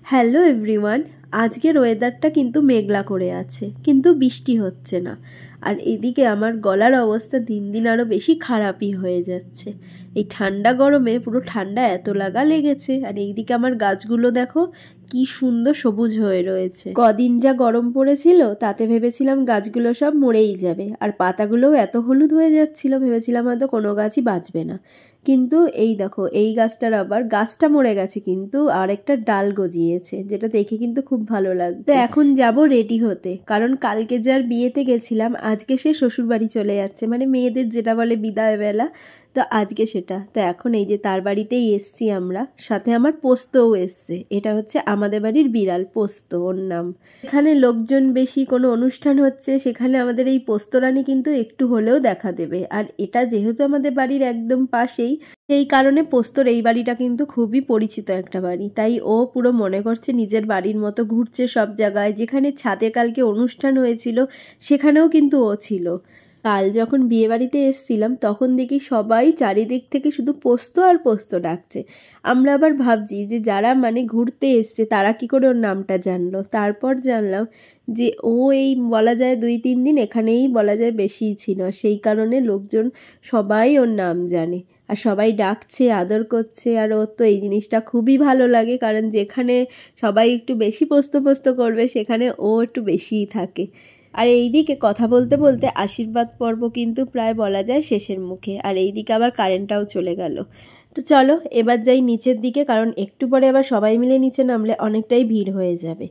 Hello everyone, আজকের ওয়েদারটা কিন্তু মেঘলা করে আছে, কিন্তু বৃষ্টি হচ্ছে না। আর এদিকে আমার গলার অবস্থা দিন দিন আরও বেশি খারাপই হয়ে যাচ্ছে। এই ঠান্ডা গরমে পুরো ঠান্ডা এত লাগা লেগেছে। আর এইদিকে আমার গাছগুলো দেখো কি সুন্দর সবুজ হয়ে রয়েছে। কদিন যা গরম পড়েছিল তাতে ভেবেছিলাম গাছগুলো সব মরেই যাবে, আর পাতাগুলোও এত হলুদ হয়ে যাচ্ছিল, ভেবেছিলাম হয়তো কোনো গাছই বাঁচবে না। কিন্তু এই দেখো, এই গাছটার আবার গাছটা মরে গেছে কিন্তু আর একটা ডাল গজিয়েছে, যেটা দেখে কিন্তু খুব ভালো লাগছে। তো এখন যাব রেডি হতে, কারণ কালকে যার বিয়েতে গেছিলাম আজকে সে শ্বশুরবাড়ি চলে যাচ্ছে, মানে মেয়েদের যেটা বলে বিদায় বেলা, তো আজকে সেটা। তো এখন এই যে তার বাড়িতেই এসছি আমরা, সাথে আমার পোস্তও এসছে। এটা হচ্ছে আমাদের বাড়ির বিড়াল পোস্ত, ওর নাম। এখানে লোকজন বেশি, কোনো অনুষ্ঠান হচ্ছে সেখানে আমাদের এই পোস্তরানী কিন্তু একটু হলেও দেখা দেবে। আর এটা যেহেতু আমাদের বাড়ির একদম পাশেই, সেই কারণে পোস্তর এই বাড়িটা কিন্তু খুবই পরিচিত একটা বাড়ি। তাই ও পুরো মনে করছে নিজের বাড়ির মতো, ঘুরছে সব জায়গায়। যেখানে ছাদে কালকে অনুষ্ঠান হয়েছিল সেখানেও কিন্তু ও ছিল। কাল যখন বিয়েবাড়িতে এসছিলাম তখন দেখি সবাই চারিদিক থেকে শুধু পোস্ত আর পোস্ত ডাকছে। আমরা আবার ভাবছি যে যারা মানে ঘুরতে এসছে তারা কি করে ওর নামটা জানলো। তারপর জানলাম যে ও এই বলা যায় 2-3 দিন এখানেই বলা যায় বেশিই ছিল, সেই কারণে লোকজন সবাই ওর নাম জানে আর সবাই ডাকছে, আদর করছে। আর ওর তো এই জিনিসটা খুবই ভালো লাগে, কারণ যেখানে সবাই একটু বেশি পোস্ত পোস্ত করবে সেখানে ও একটু বেশিই থাকে। আর এইদিকে কথা বলতে বলতে আশীর্বাদ পর্ব কিন্তু প্রায় বলা যায় শেষের মুখে। আর এইদিকে আবার কারেন্টটাও চলে গেল। তো চলো এবার যাই নিচের দিকে, কারণ একটু পরে আবার সবাই মিলে নিচে নামলে অনেকটাই ভিড় হয়ে যাবে।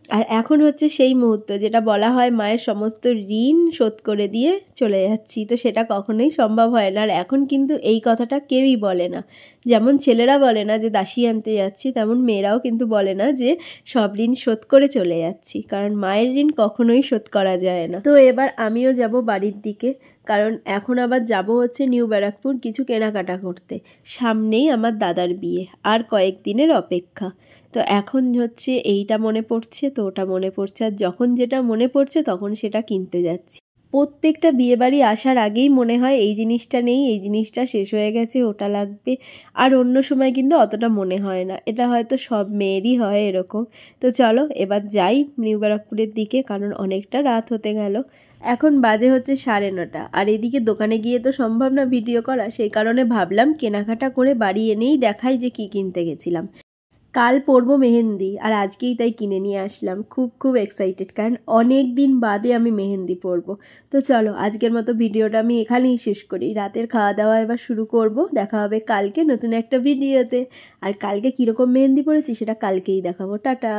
আর এখন হচ্ছে সেই মুহূর্ত যেটা বলা হয় মায়ের সমস্ত ঋণ শোধ করে দিয়ে চলে যাচ্ছি, তো সেটা কখনোই সম্ভব হয় না। আর এখন কিন্তু এই কথাটা কেউই বলে না। যেমন ছেলেরা বলে না যে দাসী আনতে যাচ্ছি, তেমন মেয়েরাও কিন্তু বলে না যে সব ঋণ শোধ করে চলে যাচ্ছি, কারণ মায়ের ঋণ কখনোই শোধ করা যায় না। তো এবার আমিও যাব বাড়ির দিকে, কারণ এখন আবার যাব হচ্ছে নিউ ব্যারাকপুর কিছু কেনাকাটা করতে। সামনেই আমার দাদার বিয়ে, আর কয়েকদিনের অপেক্ষা। তো এখন হচ্ছে এইটা মনে পড়ছে তো ওটা মনে পড়ছে, আর যখন যেটা মনে পড়ছে তখন সেটা কিনতে যাচ্ছি। প্রত্যেকটা বিয়েবাড়ি আসার আগেই মনে হয় এই জিনিসটা নেই, এই জিনিসটা শেষ হয়ে গেছে, ওটা লাগবে। আর অন্য সময় কিন্তু অতটা মনে হয় না। এটা হয়তো সব মেয়েরই হয় এরকম। তো চলো এবার যাই নিউ ব্যারাকপুরের দিকে, কারণ অনেকটা রাত হতে গেল। এখন বাজে হচ্ছে 9:30, আর এদিকে দোকানে গিয়ে তো সম্ভব না ভিডিও করা, সেই কারণে ভাবলাম কেনাকাটা করে বাড়ি এনেই দেখাই যে কি কিনতে গেছিলাম। কাল পরবো মেহেন্দি, আর আজকেই তাই কিনে নিয়ে আসলাম। খুব খুব এক্সাইটেড, কারণ অনেক দিন বাদে আমি মেহেন্দি পরবো। তো চলো আজকের মতো ভিডিওটা আমি এখানেই শেষ করি। রাতের খাওয়া দাওয়া এবার শুরু করব। দেখা হবে কালকে নতুন একটা ভিডিওতে। আর কালকে কীরকম মেহেন্দি পরেছি সেটা কালকেই দেখাবো। টাটা।